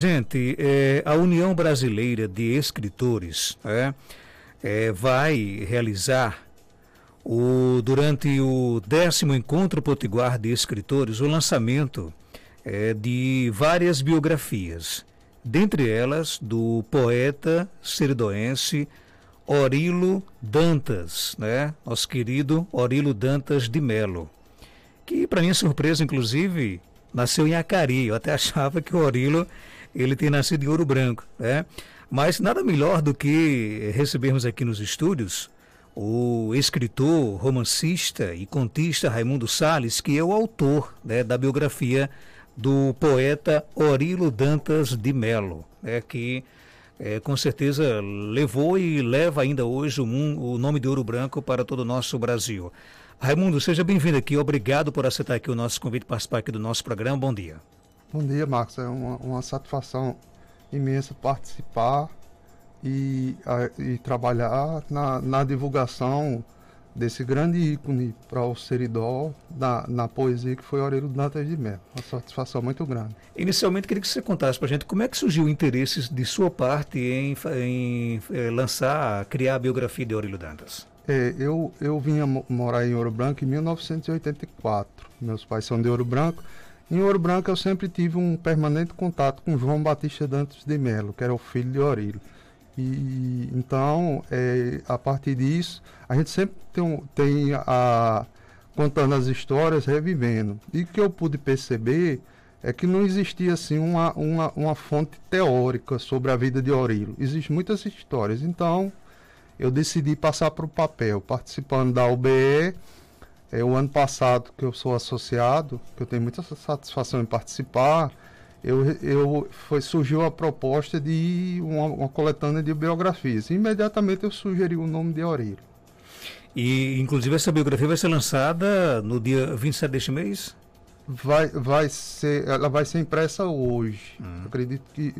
Gente, a União Brasileira de Escritores vai realizar durante o 10º Encontro Potiguar de Escritores o lançamento de várias biografias, dentre elas do poeta seridoense Orilo Dantas, nosso querido Orilo Dantas de Melo, que para minha surpresa, inclusive, nasceu em Acari. Eu até achava que o Orilo ele tem nascido em Ouro Branco, Mas nada melhor do que recebermos aqui nos estúdios o escritor, romancista e contista Raimundo Salles, que é o autor da biografia do poeta Orilo Dantas de Melo, que com certeza levou e leva ainda hoje o nome de Ouro Branco para todo o nosso Brasil. Raimundo, seja bem-vindo aqui, obrigado por aceitar aqui o nosso convite para participar aqui do nosso programa. Bom dia. Bom dia, Marcos. É uma satisfação imensa participar e trabalhar na divulgação desse grande ícone para o seridó na poesia que foi Orilo Dantas de Melo. Uma satisfação muito grande. Inicialmente, queria que você contasse para a gente como é que surgiu o interesse de sua parte em criar a biografia de Orilo Dantas. Eu vinha morar em Ouro Branco em 1984. Meus pais são de Ouro Branco. Em Ouro Branco eu sempre tive um permanente contato com João Batista Dantas de Melo, que era o filho de Orilo. E então, a partir disso, a gente sempre tem contando as histórias, revivendo. E o que eu pude perceber é que não existia assim uma fonte teórica sobre a vida de Orilo. Existem muitas histórias. Então, eu decidi passar para o papel, participando da UBE. O ano passado, que eu sou associado, que eu tenho muita satisfação em participar, surgiu a proposta de uma coletânea de biografias. Imediatamente eu sugeri o nome de Orilo. E, inclusive, essa biografia vai ser lançada no dia 27 deste mês? Ela vai ser impressa hoje. Acredito que...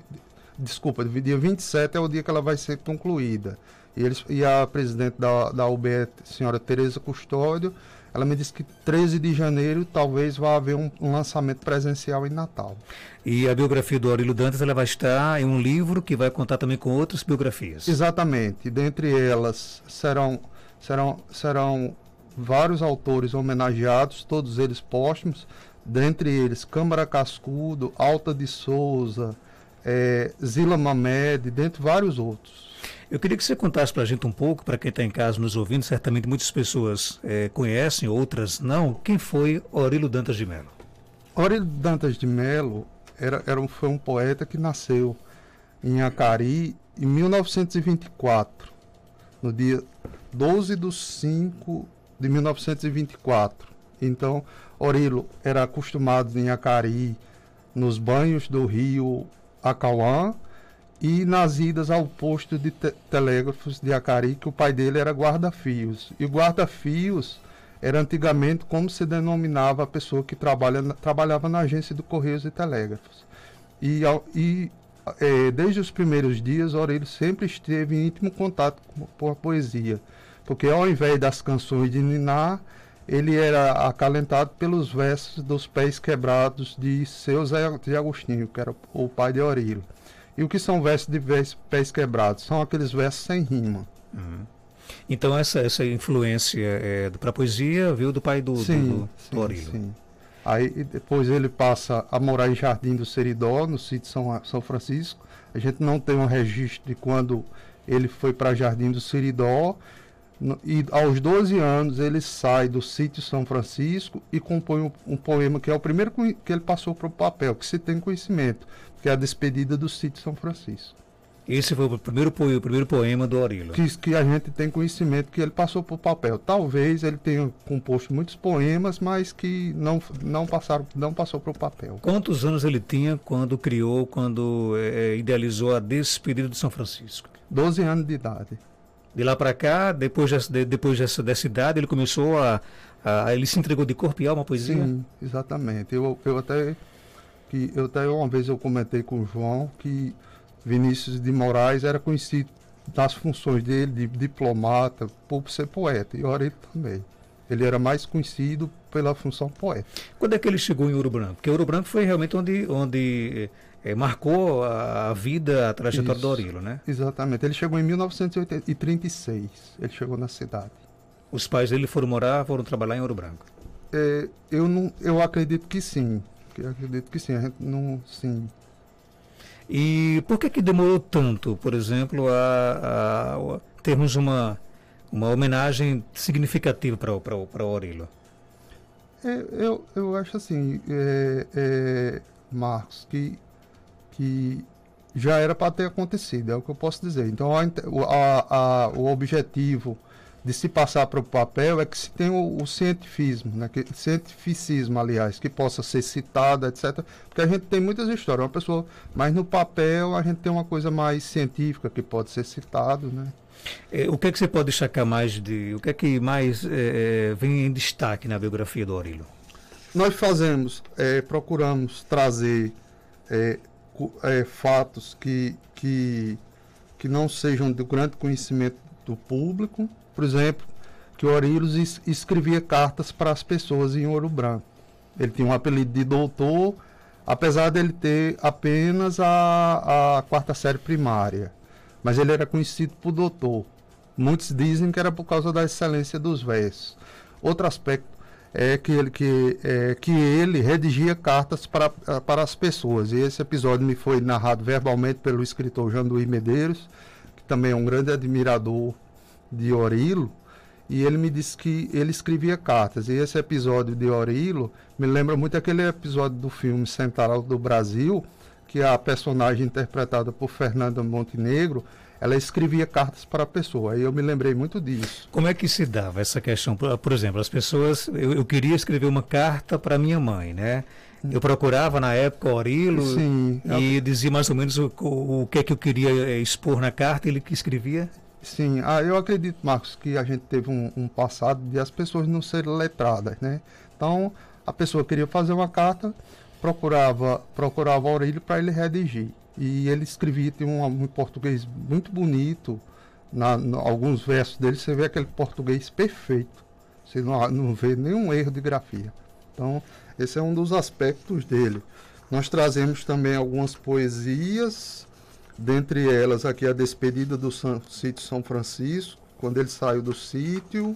Desculpa, dia 27 é o dia que ela vai ser concluída. E a presidente da UBE, a senhora Tereza Custódio, ela me disse que 13 de janeiro talvez vá haver um lançamento presencial em Natal. E a biografia do Orilo Dantas ela vai estar em um livro que vai contar também com outras biografias. Exatamente. Dentre elas serão vários autores homenageados, todos eles póstumos, dentre eles Câmara Cascudo, Alta de Souza, Zila Mamed, dentre vários outros. Eu queria que você contasse para a gente um pouco, para quem está em casa nos ouvindo, certamente muitas pessoas conhecem, outras não, quem foi Orilo Dantas de Melo? Orilo Dantas de Melo foi um poeta que nasceu em Acari em 1924, no dia 12 de 5 de 1924. Então, Orilo era acostumado em Acari, nos banhos do rio Acauã, e nas idas ao posto de telégrafos de Acari, que o pai dele era guarda-fios. E o guarda-fios era antigamente como se denominava a pessoa que trabalhava na agência de Correios e Telégrafos. Desde os primeiros dias, Orilo sempre esteve em íntimo contato com a poesia, porque ao invés das canções de ninar, ele era acalentado pelos versos dos Pés Quebrados de Seu Zé de Agostinho, que era o pai de Orilo. E o que são versos de pés quebrados? São aqueles versos sem rima. Então essa influência para a poesia veio do pai do Orilo. Sim. Aí depois ele passa a morar em Jardim do Seridó, no sítio São Francisco. A gente não tem um registro de quando ele foi para Jardim do Seridó. E aos 12 anos ele sai do sítio São Francisco e compõe um poema que é o primeiro que ele passou para o papel, que se tem conhecimento, que é a Despedida do sítio São Francisco. Esse foi o primeiro poema do Orilo. Que a gente tem conhecimento que ele passou para o papel. Talvez ele tenha composto muitos poemas, mas que não passou para o papel. Quantos anos ele tinha quando idealizou a Despedida de São Francisco? 12 anos de idade. De lá para cá, depois dessa idade, ele começou ele se entregou de corpo e alma à poesia? Sim, exatamente. Eu até uma vez eu comentei com o João que Vinícius de Moraes era conhecido das funções dele, de diplomata, por ser poeta, e Orilo também. Ele era mais conhecido pela função poética. Quando é que ele chegou em Ouro Branco? Porque Ouro Branco foi realmente onde marcou a vida, a trajetória do Orilo, né? Exatamente. Ele chegou em 1936. Ele chegou na cidade. Os pais dele foram trabalhar em Ouro Branco. Eu acredito que sim. Acredito que sim. A gente não, sim. E por que demorou tanto, por exemplo, a termos uma homenagem significativa para o Orilo? Eu acho assim, Marcos, que já era para ter acontecido, é o que eu posso dizer. Então, o objetivo de se passar para o papel é que se tenha o cientificismo, né? Cientificismo, aliás, que possa ser citado, etc. Porque a gente tem muitas histórias, uma pessoa, mas no papel a gente tem uma coisa mais científica que pode ser citado, né? O que é que você pode destacar mais o que é que mais vem em destaque na biografia do Orilo? Nós procuramos trazer fatos que não sejam de grande conhecimento do público. Por exemplo, que o Orilo escrevia cartas para as pessoas em Ouro Branco. Ele tinha um apelido de doutor, apesar dele ter apenas a quarta série primária. Mas ele era conhecido por doutor. Muitos dizem que era por causa da excelência dos versos. Outro aspecto é que ele redigia cartas para as pessoas. E esse episódio me foi narrado verbalmente pelo escritor Janduí Medeiros, que também é um grande admirador de Orilo, e ele me disse que ele escrevia cartas. E esse episódio de Orilo me lembra muito aquele episódio do filme Central do Brasil, que a personagem interpretada por Fernanda Montenegro, ela escrevia cartas para a pessoa. Aí eu me lembrei muito disso. Como é que se dava essa questão? Por exemplo, as pessoas, eu queria escrever uma carta para minha mãe, né? Eu procurava na época o Orilo. Sim, e dizia mais ou menos o que é que eu queria expor na carta, ele que escrevia? Sim, eu acredito, Marcos, que a gente teve um passado de as pessoas não serem letradas, né? Então, a pessoa queria fazer uma carta, procurava o Orilo para ele redigir. E ele escrevia, tem um português muito bonito, alguns versos dele, você vê aquele português perfeito. Você não vê nenhum erro de grafia. Então, esse é um dos aspectos dele. Nós trazemos também algumas poesias, dentre elas aqui a despedida do sítio São Francisco, quando ele saiu do sítio,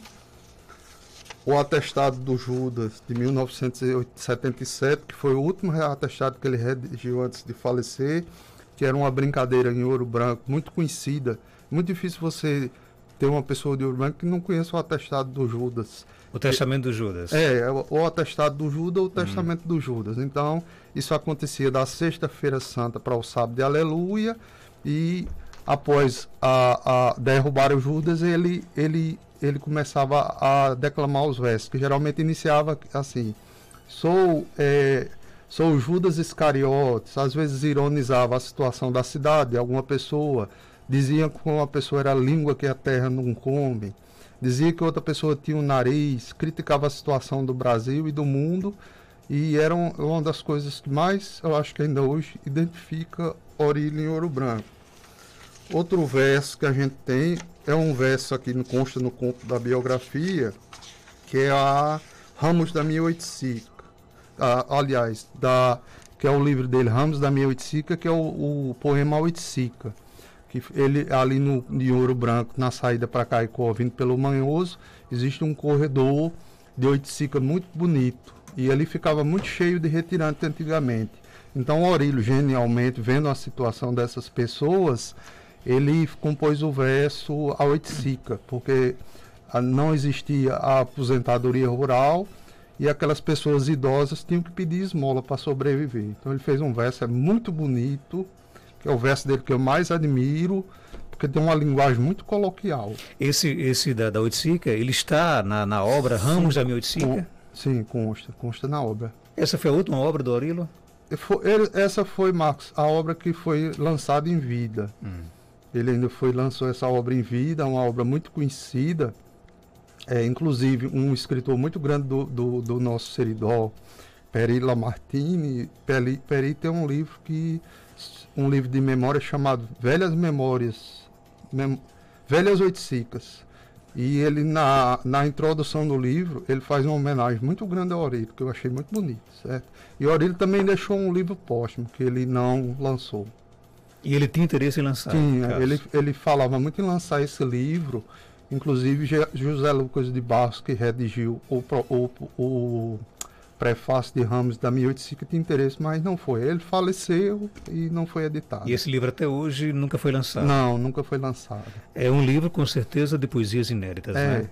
o atestado do Judas, de 1977, que foi o último atestado que ele redigiu antes de falecer, que era uma brincadeira em Ouro Branco, muito conhecida. Muito difícil você ter uma pessoa de Ouro Branco que não conheça o atestado do Judas. O testamento do Judas. O atestado do Judas ou o testamento do Judas. Então, isso acontecia da sexta-feira santa para o sábado de Aleluia, e após derrubar o Judas, ele começava a declamar os versos, que geralmente iniciava assim: sou Judas Iscariotes. Às vezes ironizava a situação da cidade, alguma pessoa, dizia que uma pessoa era a língua que a terra não come, dizia que outra pessoa tinha um nariz, criticava a situação do Brasil e do mundo, e era uma das coisas que mais, eu acho que ainda hoje, identifica Orilo em Ouro Branco. Outro verso que a gente tem é um verso aqui, consta no conto da biografia, que é a Ramos da Minha Oiticica. Que é o livro dele, Ramos da Minha Oiticica, que é o poema Oiticica. Que ele, ali em Ouro Branco, na saída para Caicó, vindo pelo Manhoso, existe um corredor de Oiticica muito bonito. E ali ficava muito cheio de retirante antigamente. Então, Orilo, genialmente, vendo a situação dessas pessoas, ele compôs o verso a Oiticica, porque não existia a aposentadoria rural e aquelas pessoas idosas tinham que pedir esmola para sobreviver. Então, ele fez um verso muito bonito, que é o verso dele que eu mais admiro, porque tem uma linguagem muito coloquial. Esse da Oiticica, ele está na obra Ramos da Minha Oiticica? Sim, consta na obra. Essa foi a última obra do Orilo? Essa foi, Marcos, a obra que foi lançada em vida. Ele ainda lançou essa obra em vida, uma obra muito conhecida. Inclusive, um escritor muito grande do nosso Seridó, Peri Lamartine. Peri tem um livro de memória chamado Velhas Memórias, Velhas Oiticicas. E ele, na introdução do livro, ele faz uma homenagem muito grande ao Aurílio, que eu achei muito bonito, certo? E o Aurílio também deixou um livro póstumo, que ele não lançou. E ele tinha interesse em lançar? Tinha, ele falava muito em lançar esse livro, inclusive José Lucas de Barros, que redigiu o prefácio de Ramos da 1085, tinha interesse, mas não foi. Ele faleceu e não foi editado. E esse livro até hoje nunca foi lançado? Não, nunca foi lançado. É um livro com certeza de poesias inéditas, né?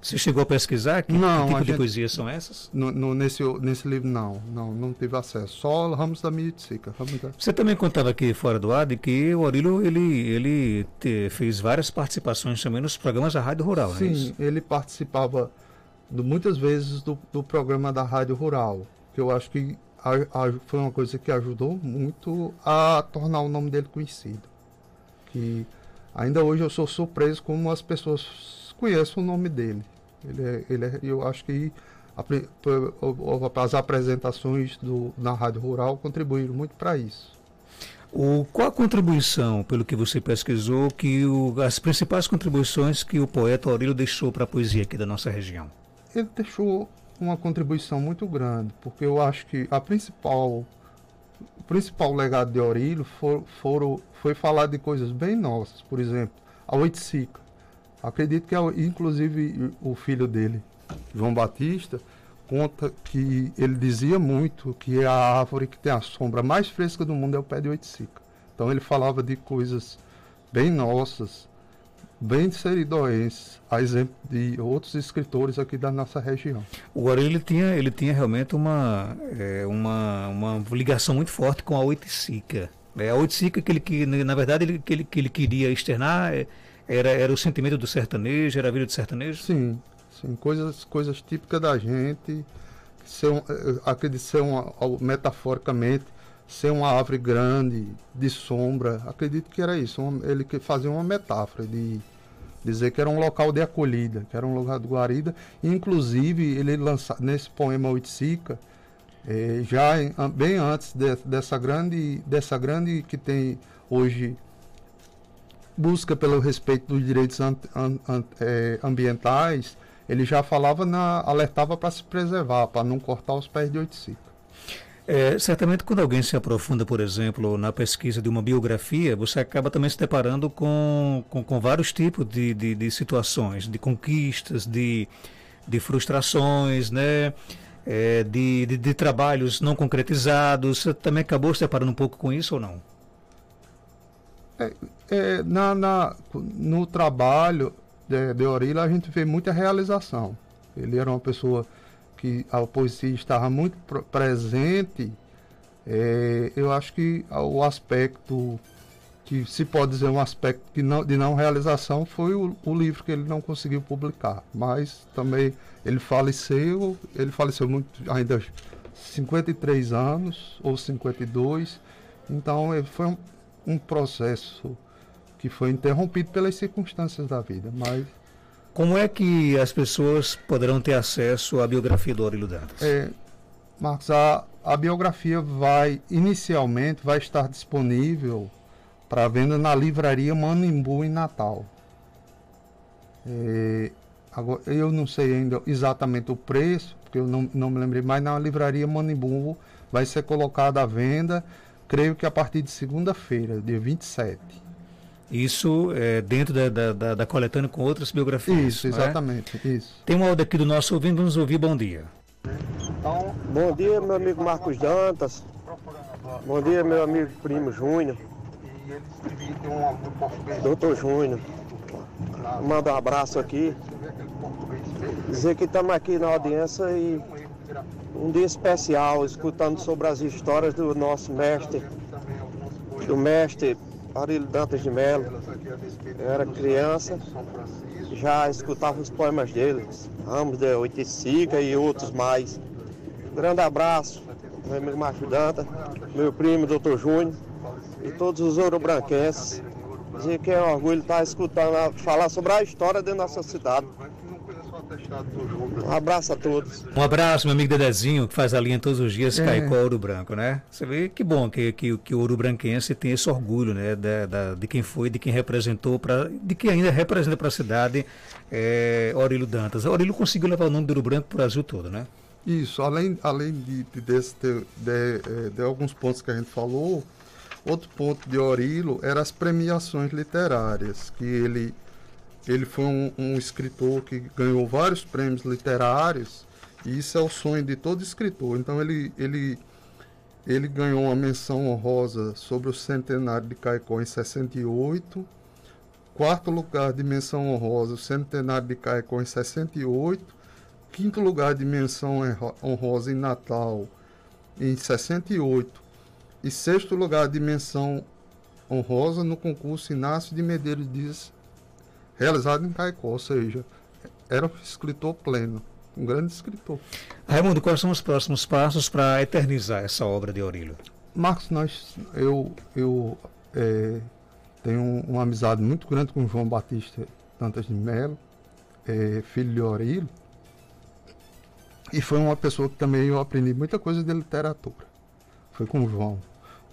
Você chegou a pesquisar que tipo de poesias são essas? Nesse livro não tive acesso. Só Ramos da 1085. Você também contava aqui fora do ar de que o Aurílio ele fez várias participações também nos programas da Rádio Rural, Sim, não é isso? Ele participava muitas vezes do programa da Rádio Rural, que eu acho que foi uma coisa que ajudou muito a tornar o nome dele conhecido. Que ainda hoje eu sou surpreso como as pessoas conhecem o nome dele. Eu acho que as apresentações na Rádio Rural contribuíram muito para isso. Qual a contribuição, pelo que você pesquisou, as principais contribuições que o poeta Aurílio deixou para a poesia aqui da nossa região? Ele deixou uma contribuição muito grande, porque eu acho que o principal legado de Aurílio foi falar de coisas bem nossas. Por exemplo, a oiticica. Acredito que, inclusive, o filho dele, João Batista, conta que ele dizia muito que a árvore que tem a sombra mais fresca do mundo é o pé de oiticica. Então ele falava de coisas bem nossas, bem seridoenses, a exemplo de outros escritores aqui da nossa região. O Aurílio ele tinha realmente uma ligação muito forte com a oiticica. A oiticica que na verdade que ele queria externar era o sentimento do sertanejo, era a vida do sertanejo? Sim, coisas típicas da gente, acredito ser metaforicamente, ser uma árvore grande, de sombra, acredito que era isso. Ele fazia uma metáfora de dizer que era um local de acolhida, que era um lugar de guarida. Inclusive, ele lança nesse poema Oiticica, bem antes dessa grande que tem hoje, busca pelo respeito dos direitos ambientais, ele já alertava para se preservar, para não cortar os pés de oiticica. Certamente quando alguém se aprofunda, por exemplo, na pesquisa de uma biografia, você acaba também se deparando com vários tipos de situações, de conquistas, de frustrações, né? De trabalhos não concretizados. Você também acabou se deparando um pouco com isso ou não? No trabalho de Aurílio a gente vê muita realização. Ele era uma pessoa que a poesia estava muito presente. Eu acho que o aspecto que se pode dizer um aspecto de não realização foi o livro que ele não conseguiu publicar, mas também ele faleceu muito, ainda 53 anos ou 52, então foi um processo que foi interrompido pelas circunstâncias da vida. Mas como é que as pessoas poderão ter acesso à biografia do Aurílio Dantas? Marcos, a biografia inicialmente vai estar disponível para venda na livraria Manimbu em Natal. Agora, eu não sei ainda exatamente o preço, porque eu não me lembrei, mas na livraria Manimbu vai ser colocada à venda, creio que a partir de segunda-feira, dia 27. Isso dentro da coletânea com outras biografias. Isso, exatamente. Isso. Tem um áudio aqui do nosso ouvinte, vamos ouvir. Bom dia. Bom dia, meu amigo Marcos Dantas. Bom dia, meu amigo Primo Júnior. Doutor Júnior. Manda um abraço aqui. Dizer que estamos aqui na audiência e um dia especial, escutando sobre as histórias do nosso mestre, Aurílio Dantas de Melo. Eu era criança, já escutava os poemas dele, Ramos de Oiticica e outros mais. Grande abraço, meu amigo Marcos Dantas, meu primo, Dr. Júnior, e todos os ourobranquenses. Dizer que é um orgulho estar escutando falar sobre a história da nossa cidade. Um abraço a todos. Um abraço, meu amigo Dedezinho, que faz a linha todos os dias, Caicó Ouro Branco, né? Você vê que bom que o ouro branquense tem esse orgulho, né? De quem foi, de quem representou, de quem ainda representa para a cidade, Aurílio Dantas. Aurílio conseguiu levar o nome do Ouro Branco para o Brasil todo, né? Isso, além de alguns pontos que a gente falou, outro ponto de Aurílio era as premiações literárias, que ele foi um escritor que ganhou vários prêmios literários, e isso é o sonho de todo escritor. Então ele ganhou uma menção honrosa sobre o centenário de Caicó em 68, quarto lugar de menção honrosa, o centenário de Caicó em 68, quinto lugar de menção honrosa em Natal em 68 e sexto lugar de menção honrosa no concurso Inácio de Medeiros Dias, realizado em Caicó, ou seja, era um escritor pleno, um grande escritor. Raimundo, quais são os próximos passos para eternizar essa obra de Aurílio? Marcos, eu tenho uma amizade muito grande com João Batista Dantas de Melo, filho de Aurílio, e foi uma pessoa que também eu aprendi muita coisa de literatura. Foi com o João,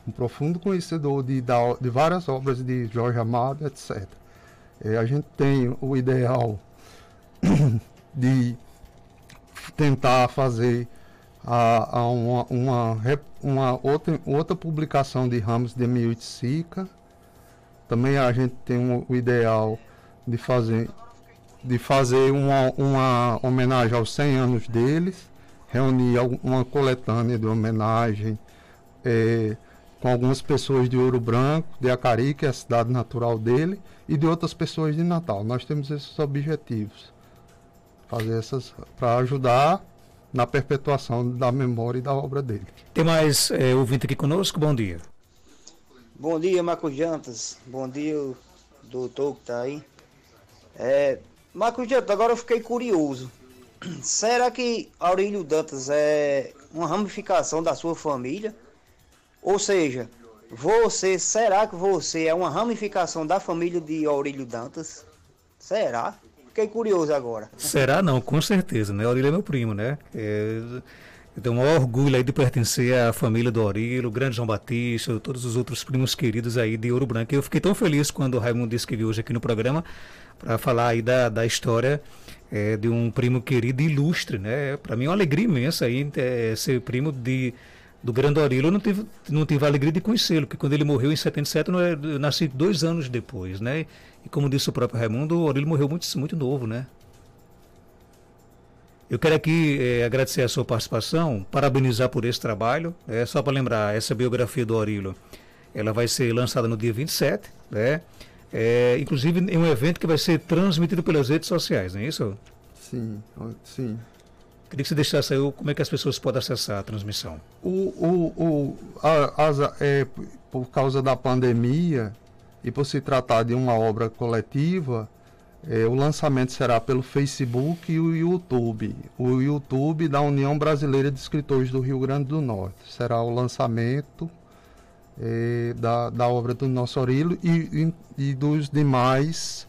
um profundo conhecedor de várias obras de Jorge Amado, etc. A gente tem o ideal de tentar fazer uma outra publicação de Ramos de Emil de Sica. Também a gente tem o ideal de fazer uma homenagem aos 100 anos deles, reunir uma coletânea de homenagem com algumas pessoas de Ouro Branco, de Acari, que é a cidade natural dele, e de outras pessoas de Natal. Nós temos esses objetivos, fazer essas para ajudar na perpetuação da memória e da obra dele. Tem mais ouvinte aqui conosco? Bom dia. Bom dia, Marcos Dantas. Bom dia, o doutor que está aí. Marcos Dantas, agora eu fiquei curioso. Será que Aurílio Dantas é uma ramificação da sua família? Ou seja, será que você é uma ramificação da família de Aurílio Dantas? Será? Fiquei curioso agora. Será não, com certeza, né? Aurílio é meu primo, né? Eu tenho um maior orgulho aí de pertencer à família do Aurílio, o grande João Batista, todos os outros primos queridos aí de Ouro Branco. Eu fiquei tão feliz quando o Raimundo disse que veio hoje aqui no programa para falar aí da história de um primo querido e ilustre, né? Para mim é uma alegria imensa aí ser primo do grande Aurílio. Eu não tive a alegria de conhecê-lo, porque quando ele morreu em 77, eu nasci 2 anos depois, né? E como disse o próprio Raimundo, o Aurílio morreu muito, muito novo, né? Eu quero aqui agradecer a sua participação, parabenizar por esse trabalho. Só para lembrar, essa biografia do Aurílio, ela vai ser lançada no dia 27, né? Inclusive em um evento que vai ser transmitido pelas redes sociais, não é isso? Sim, sim. Queria que você deixasse aí como é que as pessoas podem acessar a transmissão. Por causa da pandemia e por se tratar de uma obra coletiva, o lançamento será pelo Facebook e o YouTube. O YouTube da União Brasileira de Escritores do Rio Grande do Norte. Será o lançamento da obra do nosso Aurílio e dos demais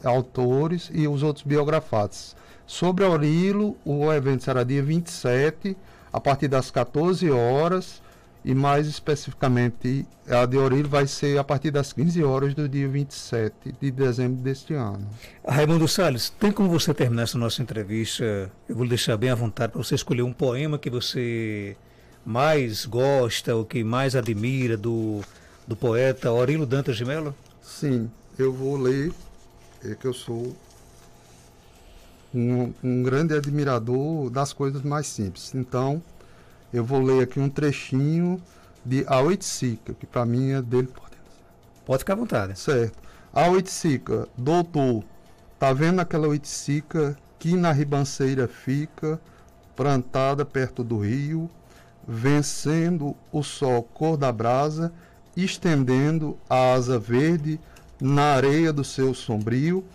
autores e os outros biografados. Sobre Aurílio, o evento será dia 27, a partir das 14 horas, e mais especificamente a de Aurílio vai ser a partir das 15 horas do dia 27 de dezembro deste ano. Raimundo Salles, tem como você terminar essa nossa entrevista? Eu vou deixar bem à vontade para você escolher um poema que você mais gosta, ou que mais admira do poeta Aurílio Dantas de Melo? Sim, eu vou ler, que eu sou um grande admirador das coisas mais simples. Então, eu vou ler aqui um trechinho de A Oiticica, que para mim é dele. Pode ficar à vontade. Certo. A Oiticica, doutor, tá vendo aquela oiticica que na ribanceira fica, plantada perto do rio, vencendo o sol cor da brasa, estendendo a asa verde na areia do seu sombrio?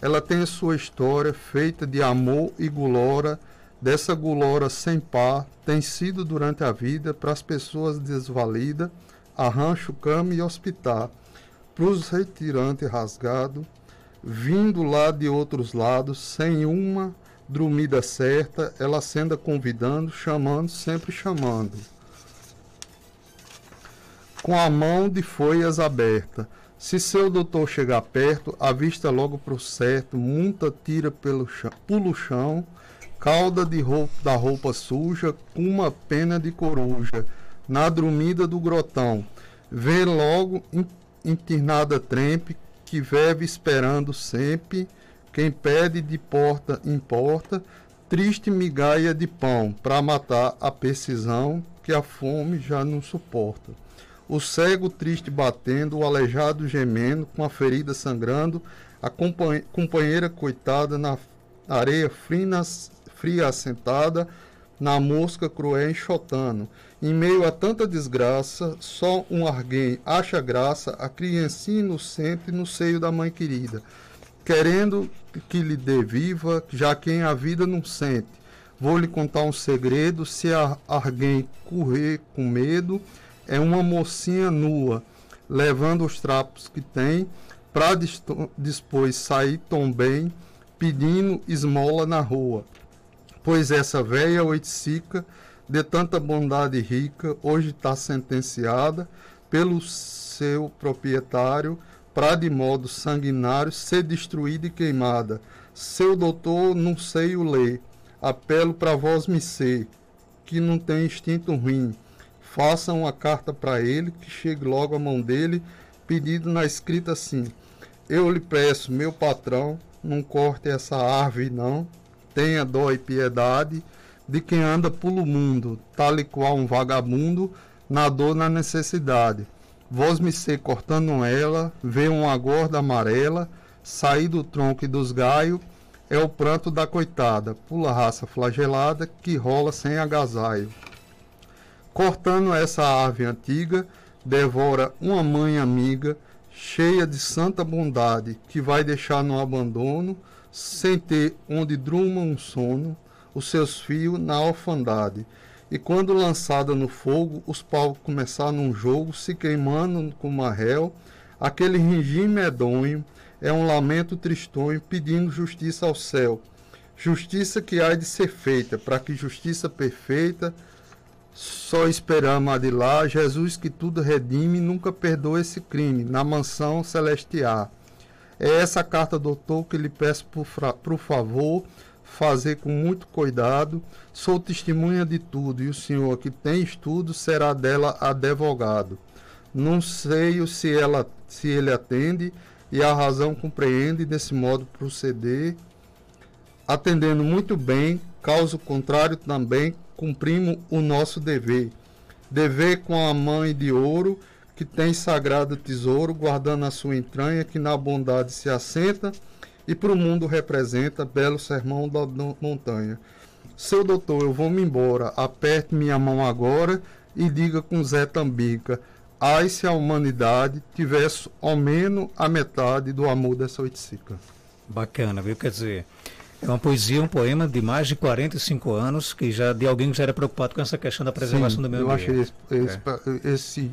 Ela tem a sua história feita de amor e gulora. Dessa gulora sem par tem sido durante a vida para as pessoas desvalidas, arrancho, cama e hospital. Para os retirantes rasgado, vindo lá de outros lados, sem uma dormida certa, ela senda convidando, chamando, sempre chamando. Com a mão de folhas aberta. Se seu doutor chegar perto, avista logo pro certo, munta tira pelo chão, cauda da roupa suja, com uma pena de coruja, na dormida do grotão. Vê logo internada trempe, que vive esperando sempre, quem pede de porta em porta, triste migalha de pão, para matar a precisão, que a fome já não suporta. O cego triste batendo, o aleijado gemendo, com a ferida sangrando, a companheira coitada na areia fria assentada, na mosca cruel enxotando. Em meio a tanta desgraça, só um alguém acha graça, a criancinha inocente no seio da mãe querida, querendo que lhe dê viva, já quem a vida não sente. Vou lhe contar um segredo, se alguém correr com medo, é uma mocinha nua, levando os trapos que tem, para depois sair tão bem, pedindo esmola na rua. Pois essa véia oiticica, de tanta bondade rica, hoje está sentenciada pelo seu proprietário, para de modo sanguinário ser destruída e queimada. Seu doutor não sei o ler, apelo para vós me ser, que não tem instinto ruim. Faça uma carta para ele, que chegue logo à mão dele, pedido na escrita assim: eu lhe peço, meu patrão, não corte essa árvore não, tenha dó e piedade de quem anda pelo mundo, tal e qual um vagabundo, na dor, na necessidade. Vós me ser cortando ela, vê uma gorda amarela, sair do tronco e dos galhos, é o pranto da coitada, pula raça flagelada, que rola sem agasalho. Cortando essa árvore antiga, devora uma mãe amiga, cheia de santa bondade, que vai deixar no abandono, sem ter onde durma um sono, os seus fios na orfandade. E quando lançada no fogo, os paus começaram num jogo, se queimando como a réu, aquele ringir medonho é um lamento tristonho, pedindo justiça ao céu. Justiça que há de ser feita, para que justiça perfeita, só esperamos a de lá, Jesus que tudo redime, nunca perdoa esse crime, na mansão celestial. É essa carta, doutor, que lhe peço por favor, fazer com muito cuidado. Sou testemunha de tudo, e o senhor que tem estudo será dela advogado. Não sei se ele atende, e a razão compreende desse modo proceder, atendendo muito bem, caso contrário também, cumprimos o nosso dever. Dever com a mãe de ouro, que tem sagrado tesouro, guardando a sua entranha, que na bondade se assenta, e para o mundo representa belo sermão da montanha. Seu doutor, eu vou-me embora, aperte minha mão agora, e diga com Zé Tambica, ai se a humanidade tivesse ao menos a metade do amor dessa oiticica. Bacana, viu? Quer dizer, é uma poesia, um poema de mais de 45 anos, que já de alguém que já era preocupado com essa questão da preservação. Sim, do meio ambiente. Eu achei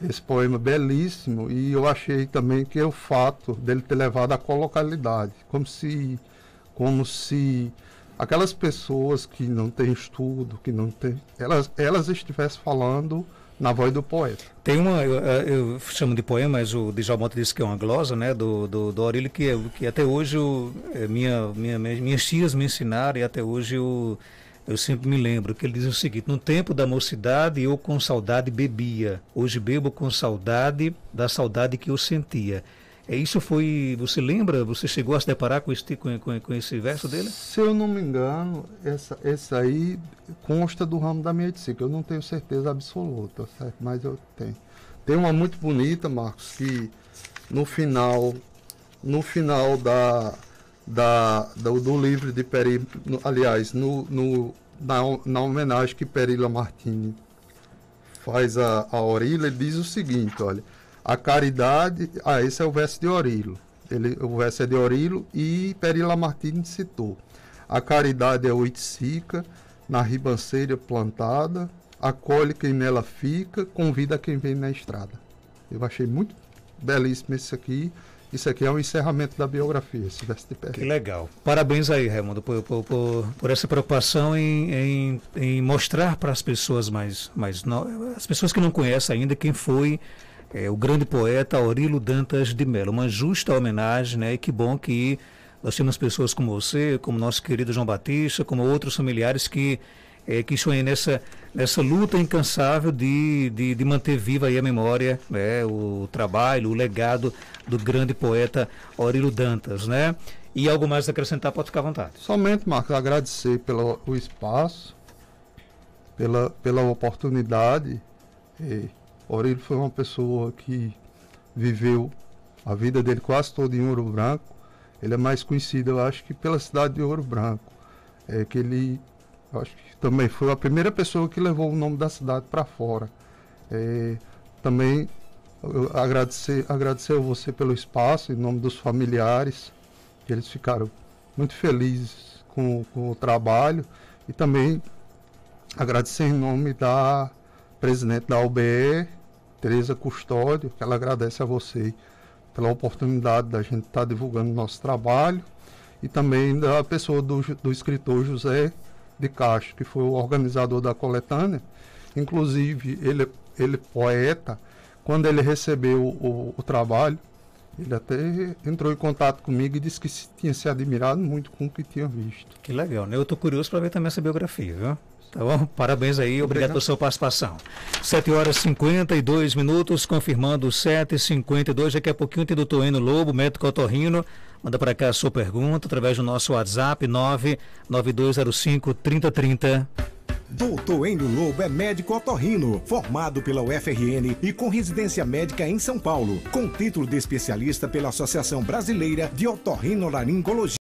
esse poema belíssimo, e eu achei também que é o fato dele ter levado à colocalidade, como se aquelas pessoas que não têm estudo, que não têm, elas estivessem falando na voz do poeta. Tem uma, eu chamo de poema, mas o Djalma disse que é uma glosa, né, do Aurílio, que até hoje minhas tias me ensinaram, e até hoje eu sempre me lembro, que ele diz o seguinte: no tempo da mocidade eu com saudade bebia, hoje bebo com saudade da saudade que eu sentia. Isso foi, você lembra, você chegou a se deparar com esse verso dele? Se eu não me engano, essa aí consta do ramo da minha oiticica, eu não tenho certeza absoluta, certo? Mas eu tenho. Tem uma muito bonita, Marcos, que no final do livro de Perilla, aliás, na homenagem que Perilla Martini faz a Aurílio, ele diz o seguinte, olha: a caridade, esse é o verso de Aurílio, o verso é de Aurílio e Perilla Martini citou: a caridade é oiticica, na ribanceira plantada, acolhe quem nela fica, convida quem vem na estrada. Eu achei muito belíssimo esse aqui, isso aqui é o encerramento da biografia, se tivesse de pé. Que legal. Parabéns aí, Raimundo, por essa preocupação em mostrar para as pessoas as pessoas que não conhecem ainda quem foi o grande poeta Aurélio Dantas de Melo. Uma justa homenagem, né? E que bom que nós temos pessoas como você, como nosso querido João Batista, como outros familiares que estão aí nessa luta incansável de manter viva aí a memória, né, o trabalho, o legado do grande poeta Aurélio Dantas, né? E algo mais a acrescentar, pode ficar à vontade. Somente, Marcos, agradecer pelo espaço, pela oportunidade. Aurélio foi uma pessoa que viveu a vida dele quase toda em Ouro Branco. Ele é mais conhecido, eu acho, que pela cidade de Ouro Branco. Que ele, eu acho que também foi a primeira pessoa que levou o nome da cidade para fora. Também agradecer a você pelo espaço, em nome dos familiares, que eles ficaram muito felizes com o trabalho. E também agradecer em nome da presidente da UBE, Tereza Custódio, que ela agradece a você pela oportunidade da gente estar divulgando o nosso trabalho, e também da pessoa do escritor José de Castro, que foi o organizador da coletânea. Inclusive, ele poeta, quando ele recebeu o trabalho, ele até entrou em contato comigo e disse que tinha se admirado muito com o que tinha visto. Que legal, né? Eu estou curioso para ver também essa biografia, viu? Tá bom? Parabéns aí, obrigado pela sua participação. 7h52, confirmando 7h52. Daqui a pouquinho tem o Dr. Eno Lobo, médico otorrino. Manda para cá a sua pergunta através do nosso WhatsApp 99205-3030. Dr. Eno Lobo é médico otorrino, formado pela UFRN e com residência médica em São Paulo, com título de especialista pela Associação Brasileira de Otorrinolaringologia.